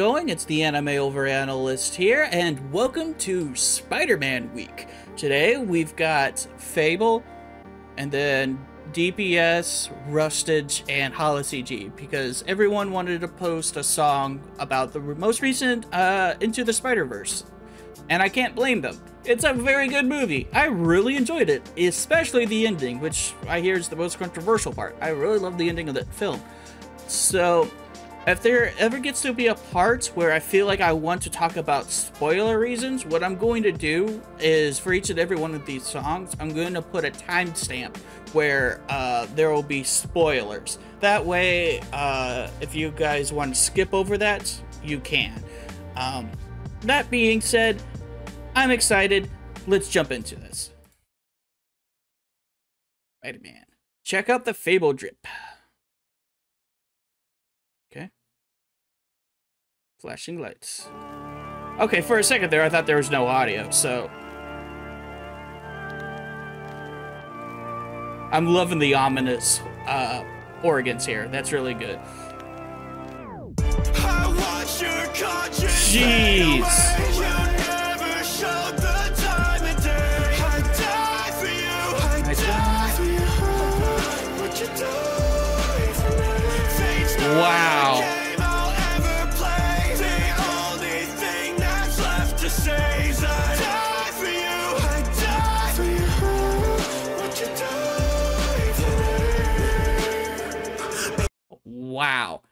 going? It's the Overanalyst here, and welcome to Spider-Man Week. Today we've got Fable, and then DPS, Rustage, and HoloCG, because everyone wanted to post a song about the most recent Into the Spider-Verse, and I can't blame them. It's a very good movie. I really enjoyed it, especially the ending, which I hear is the most controversial part. I really love the ending of that film. So, if there ever gets to be a part where I feel like I want to talk about spoiler reasons, what I'm going to do is, for each and every one of these songs, I'm going to put a timestamp where there will be spoilers. That way, if you guys want to skip over that, you can. That being said, I'm excited. Let's jump into this. Spider-Man. Check out the Fable drip. Okay. Flashing lights. Okay, for a second there, I thought there was no audio, so... I'm loving the ominous organs here. That's really good. Jeez! Wow. Wow.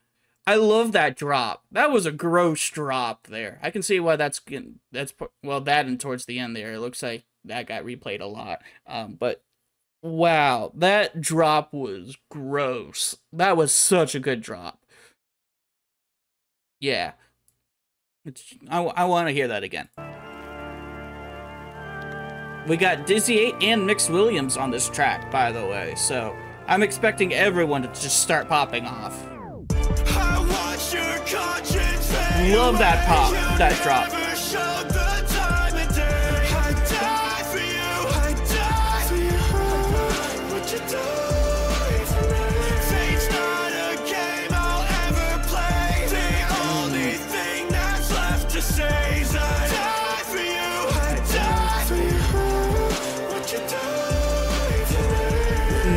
I love that drop. That was a gross drop there. I can see why well, that and towards the end there, it looks like that got replayed a lot. But wow, that drop was gross. That was such a good drop. Yeah. I want to hear that again. We got Dizzy 8 and Mix Williams on this track, by the way, so I'm expecting everyone to just start popping off. Love that pop, that drop.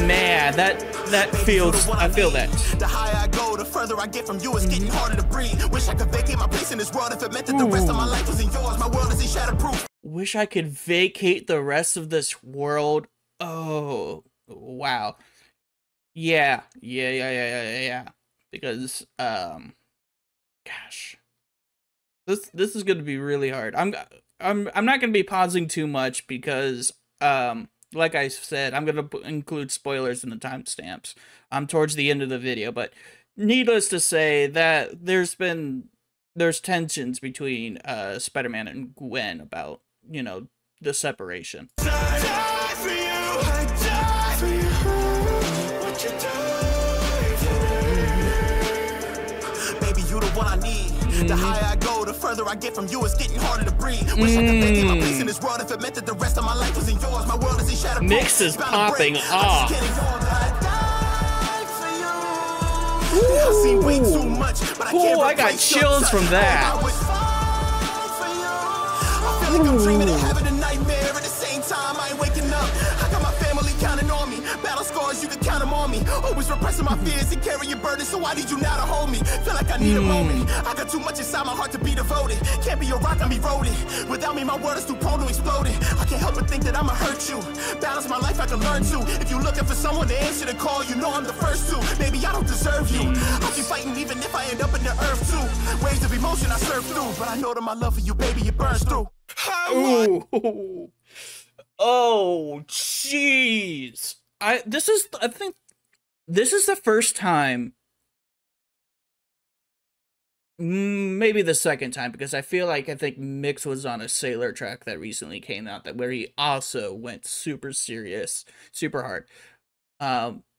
Man, that feels, I feel that. The higher I go, the further I get from you, it's getting harder to breathe. Wish I could vacate my place in this world if it meant that the rest of my life was in yours. My world isn't shatterproof. Wish I could vacate the rest of this world. Oh, wow. Yeah. Because, gosh. This is going to be really hard. I'm not going to be pausing too much because, like I said, I'm going to include spoilers in the timestamps towards the end of the video, but needless to say that there's tensions between Spider-Man and Gwen about, you know, the separation. Baby, you the one I need. The higher I go, the further I get from you, it's getting harder to breathe. Wish I could vacate my place in this world if it meant that the rest of my life was in yours. My world isn't shatterproof. Mix is popping off. I've seen way too much, but I can't. I got chills from that. I feel like I'm dreaming and having a nightmare at the same time. I ain't waking up. I got my family counting on me. Battle scars, you can count them on me. Always repressing my fears and carrying burdens, so I need you now to hold me. Feel like I need a moment. I got too much inside my heart to be devoted. Can't be a rock, I'm eroded. Without me, my world is too prone to exploding. I can't help but think that I'ma hurt you. Balance my life, I can learn to. If you're looking for someone to answer the call, you know I'm the first to. Maybe I don't deserve you. I'll keep fighting even if I end up in the earth too. Waves of emotion I surf through, but I know that my love for you, baby, it burns through. Ooh. Oh, jeez. I think this is the first time, maybe the second time, because I think Mix was on a Sailor track that recently came out where he also went super serious, super hard.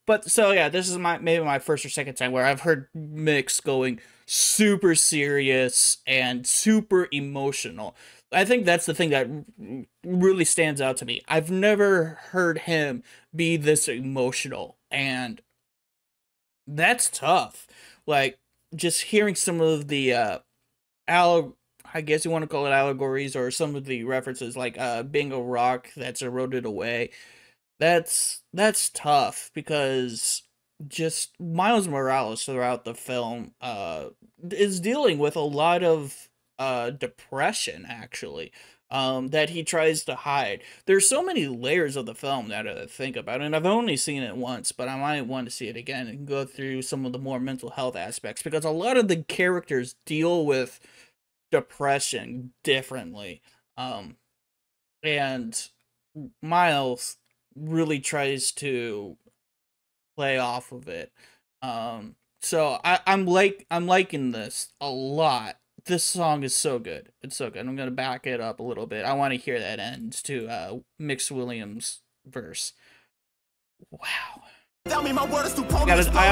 But so yeah, this is maybe my first or second time where I've heard Mix going super serious and super emotional. I think that's the thing that really stands out to me. I've never heard him be this emotional, and that's tough. Like, just hearing some of the I guess you want to call it allegories, or some of the references, like being a rock that's eroded away. That's tough, because just Miles Morales throughout the film is dealing with a lot of depression, actually, that he tries to hide. There's so many layers of the film that I think about, and I've only seen it once, but I might want to see it again and go through some of the more mental health aspects, because a lot of the characters deal with depression differently. And Miles really tries to play off of it. So I'm liking this a lot. This song is so good. It's so good. I'm gonna back it up a little bit. I want to hear that end to Mix Williams' verse. Wow. I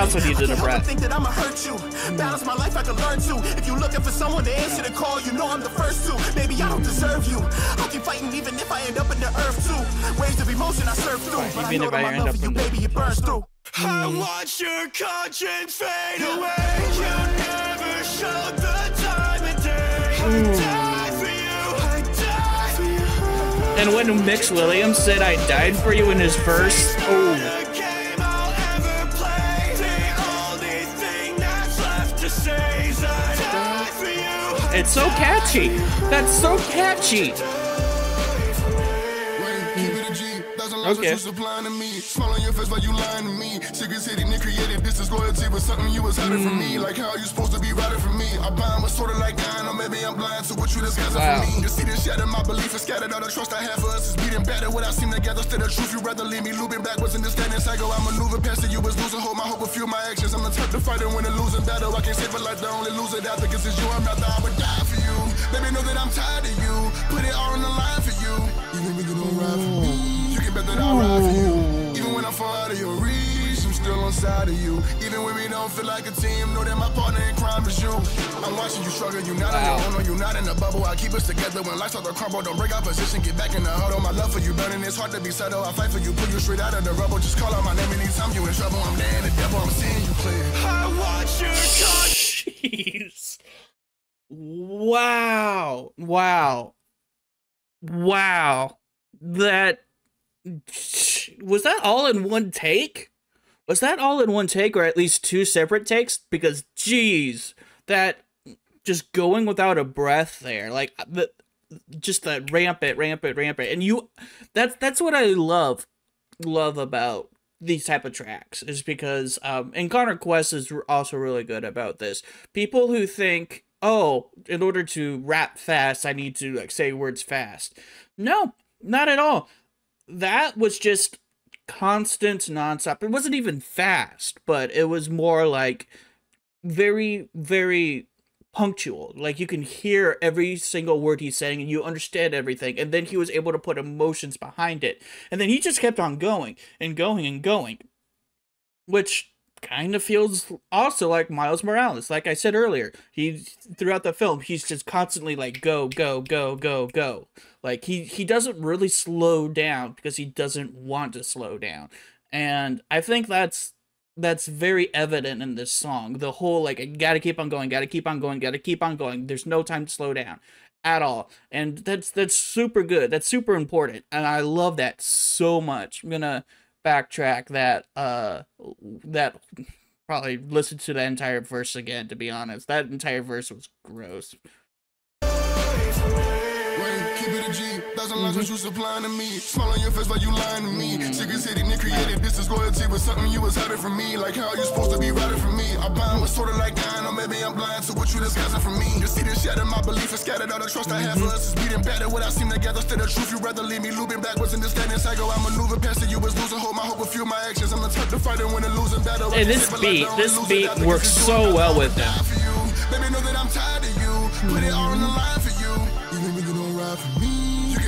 also needed a breath. Think that I'ma hurt you. Balance my life, I can learn to. If you're looking for someone to answer the call, you know I'm the first to. Maybe I don't deserve you. I'll keep fighting even if I end up in the earth too. Waves of emotion I surf through. But I know that my love for you, baby, it burns through. I watch your conscience fade away. You never showed the time of day. I died for you. I died for you. And when Mix Williams said I died for you in his verse, oh. It's so catchy. That's so catchy. Okay. Smile on your face while you lying to me. Secrets hidden and created distance. Loyalty was something you was hiding from me. Like how you supposed to be riding for me. I blind was sort of like dying, or maybe I'm blind to what you disguising for me. You see this shatter my belief is scattered. All the trust I have for us is beating better. What I seem to gather, still the truth. You rather leave me looping backwards in this standing cycle. I maneuver past it. You was losing hope. My hope will fuel my actions. I'm the type to fight and win a losing battle. I can't save a life. The only loser out there, 'cause it's you. I'm not there. I would die for you. Baby, know that I'm tired of you. Put it all on the line for you. Even when you don't ride for me. Bet that I'll ride for you. Even when I fall out of your reach, I'm still on side of you. Even when we don't feel like a team, know that my partner in crime is you. I'm watching you struggle, you not on your own, or you not in a bubble. I keep us together when life starts to crumble. Don't break our position, get back in the huddle. My love for you burning, it's hard to be subtle. I fight for you, pull you straight out of the rubble. Just call out my name anytime you in trouble. I'm there in the devil, I'm seeing you clear. I watch your Jeez. Wow. Wow. Wow. That... Was that all in one take? Was that all in one take, or at least two separate takes? Because, geez, that just going without a breath there, like just that rampant, and that's what I love about these type of tracks, is because and Connor Quest is also really good about this. People who think, oh, in order to rap fast, I need to like say words fast. No, not at all. That was just constant, nonstop. It wasn't even fast, but it was more like very, very punctual. Like you can hear every single word he's saying and you understand everything. And then he was able to put emotions behind it. And then he just kept on going and going and going, which kind of feels also like Miles Morales. Like I said earlier, throughout the film, he's just constantly like go, go, go, go, go. Like he doesn't really slow down because he doesn't want to slow down. And I think that's very evident in this song. The whole like, gotta keep on going, gotta keep on going, gotta keep on going. There's no time to slow down at all. And that's super good. That's super important. And I love that so much. I'm gonna backtrack that probably listen to that entire verse again, to be honest. That entire verse was gross. Keep it a G, thousand lines what you supplying to me. Smile on your face while you lying to me. Secrets hidden and created distance. Loyalty was something you was hiding from me. Like how you supposed to be riding for me. I blind was sort of like dying, or maybe I'm blind to what you disguising from me. You see this shatter my belief is scattered. All the trust I have for us is beating better. What I seem to gather, still the truth. You rather leave me looping backwards in this standing cycle. I maneuver past it. You was losing hope. My hope will fuel my actions. I'm the type to fight and win a losing battle. And this beat works so well with them. Baby, know that I'm tired of you. Put it all on the line for you. Even when you don't ride for me.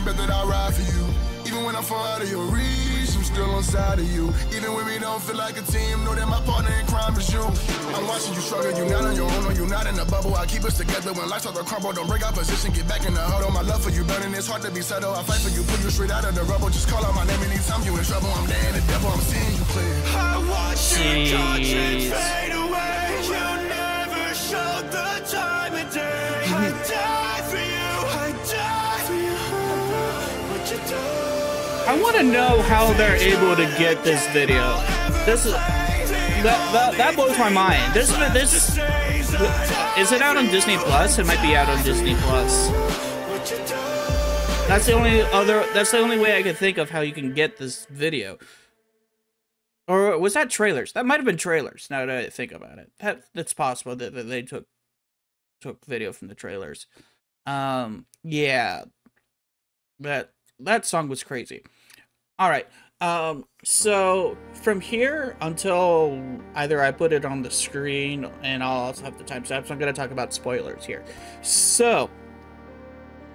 Bet that I'll ride for you. Even when I fall out of your reach, I'm still on side of you. Even when we don't feel like a team, know that my partner in crime is you. I'm watching you struggle, you not on your own, or you not in a bubble. I keep us together when life starts to crumble. Don't break our position, get back in the huddle. My love for you burning, it's hard to be subtle. I fight for you, pull you straight out of the rubble. Just call out my name anytime you in trouble. I'm there in the devil, I'm seeing you clear. I watch your conscience fade away. You never showed the time of day. I want to know how they're able to get this video. This is that blows my mind. This is it out on Disney Plus? It might be out on Disney Plus. That's the only way I could think of how you can get this video. Or was that trailers? That might have been trailers. Now that I think about it, that's possible that they took video from the trailers. Yeah, that song was crazy. All right. So from here until either I put it on the screen and I'll also have the timestamps, I'm going to talk about spoilers here. So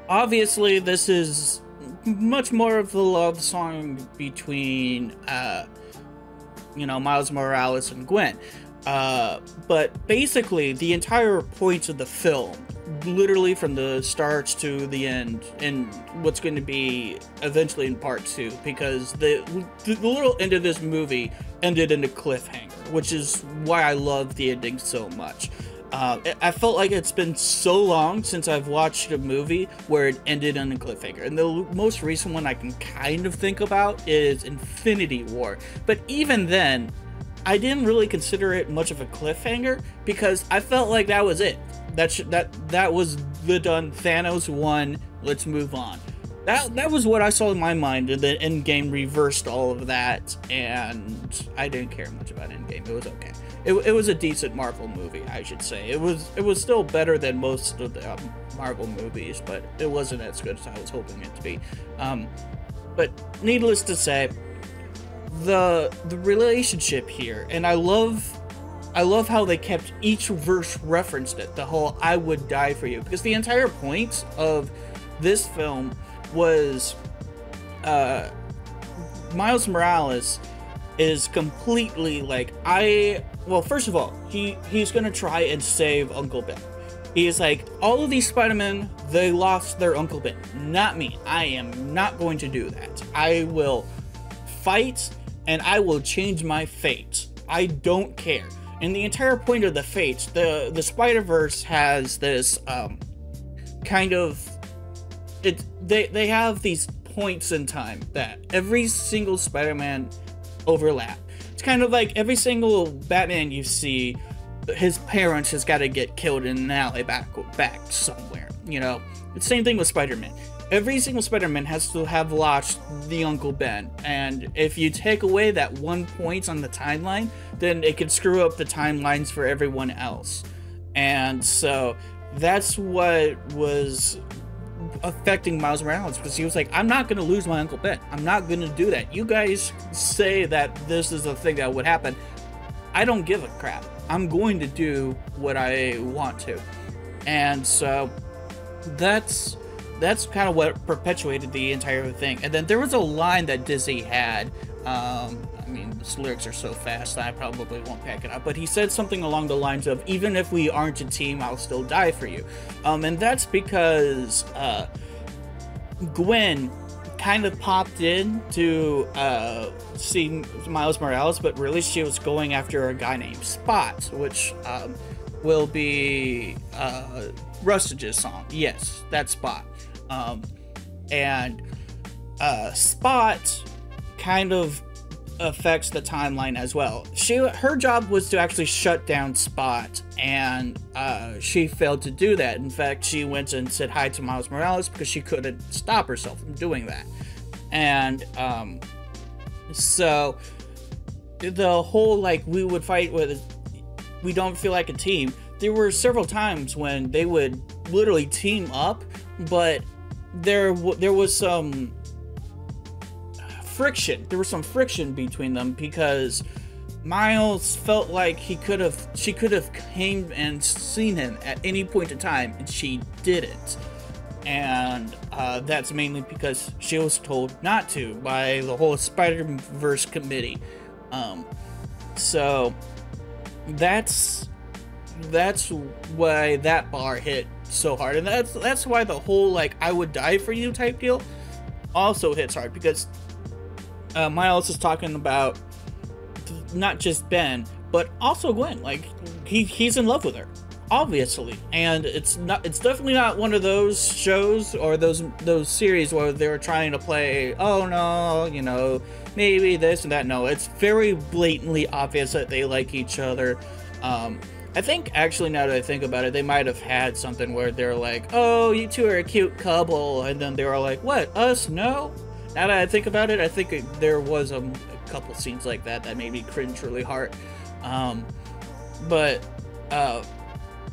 obviously this is much more of the love song between Miles Morales and Gwen. But basically the entire point of the film, literally from the start to the end, and what's going to be eventually in part 2, because the little end of this movie ended in a cliffhanger, which is why I love the ending so much. I felt like it's been so long since I've watched a movie where it ended on a cliffhanger, and the most recent one I can kind of think about is Infinity War, but even then I didn't really consider it much of a cliffhanger because I felt like that was it. That was the done. Thanos won. Let's move on. That was what I saw in my mind, and the Endgame reversed all of that, and I didn't care much about Endgame. It was okay. It was a decent Marvel movie, I should say. It was still better than most of the Marvel movies, but it wasn't as good as I was hoping it to be. But needless to say, the relationship here, and I love how they kept each verse referenced it, the whole "I would die for you," because the entire point of this film was Miles Morales is completely like, well, first of all, he's gonna try and save Uncle Ben. He's like, all of these Spider-Men, they lost their Uncle Ben, not me. I am not going to do that. I will fight and I will change my fate. I don't care. And the entire point of the Fates, the Spider-Verse has this kind of, they have these points in time that every single Spider-Man overlap. It's kind of like every single Batman you see, his parents has got to get killed in an alley back somewhere. The same thing with Spider-Man. Every single Spider-Man has to have lost the Uncle Ben, and if you take away that one point on the timeline, then it could screw up the timelines for everyone else. And so that's what was affecting Miles Morales, because he was like, I'm not going to lose my Uncle Ben. I'm not going to do that. You guys say that this is a thing that would happen. I don't give a crap. I'm going to do what I want to. And so that's kind of what perpetuated the entire thing. And then there was a line that Dizzy had. I mean, his lyrics are so fast that I probably won't pack it up. But he said something along the lines of, even if we aren't a team, I'll still die for you. And that's because Gwen kind of popped in to see Miles Morales, but really she was going after a guy named Spot, which will be Rustage's song. Yes, that's Spot. And Spot kind of affects the timeline as well. Her job was to actually shut down Spot, and she failed to do that. In fact, she went and said hi to Miles Morales because she couldn't stop herself from doing that. And so the whole, like, we would fight with, we don't feel like a team. There were several times when they would literally team up, but there was some friction. There was some friction between them because Miles felt like she could have came and seen him at any point in time, and she didn't. And that's mainly because she was told not to by the whole Spider-Verse committee. So that's why that bar hit so hard, and that's why the whole, like, I would die for you type deal also hits hard, because Miles is talking about not just Ben, but also Gwen. Like, he's in love with her. obviously, and it's definitely not one of those shows or those series where they're trying to play, oh no, you know, maybe this and that. No, it's very blatantly obvious that they like each other. I think, actually, now that I think about it, they might have had something where they're like, oh, you two are a cute couple, and then they were like, what, us? No? Now that I think about it, I think there was a couple scenes like that made me cringe really hard. But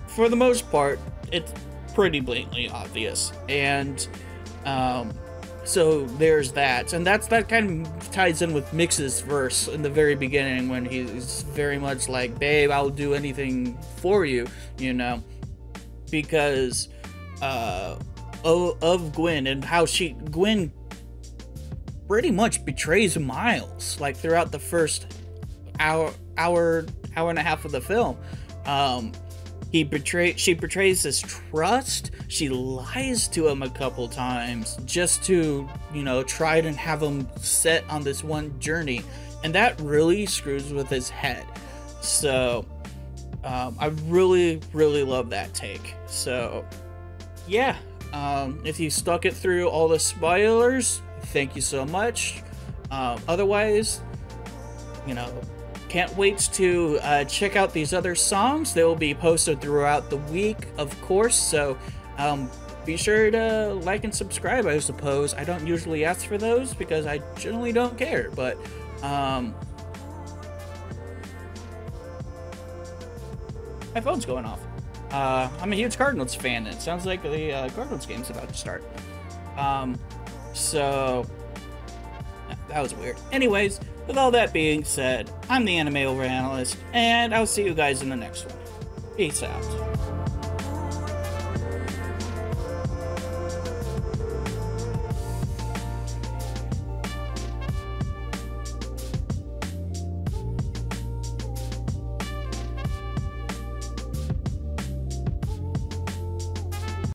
for the most part, it's pretty blatantly obvious. And so there's that. And that kind of ties in with Mix's verse in the very beginning when he's very much like, babe, I'll do anything for you, you know, because of Gwen and how Gwen pretty much betrays Miles, like, throughout the first hour and a half of the film. She betrays his trust. She lies to him a couple times just to, you know, try to have him set on this one journey, and that really screws with his head. So I really love that take. So yeah, if you stuck it through all the spoilers, thank you so much. Otherwise, you know, can't wait to check out these other songs. They will be posted throughout the week, of course, so be sure to like and subscribe, I suppose. I don't usually ask for those because I generally don't care, but my phone's going off. I'm a huge Cardinals fan, and it sounds like the Cardinals game's about to start. So that was weird. Anyways, with all that being said, I'm the Anime Overanalyst, and I'll see you guys in the next one. Peace out.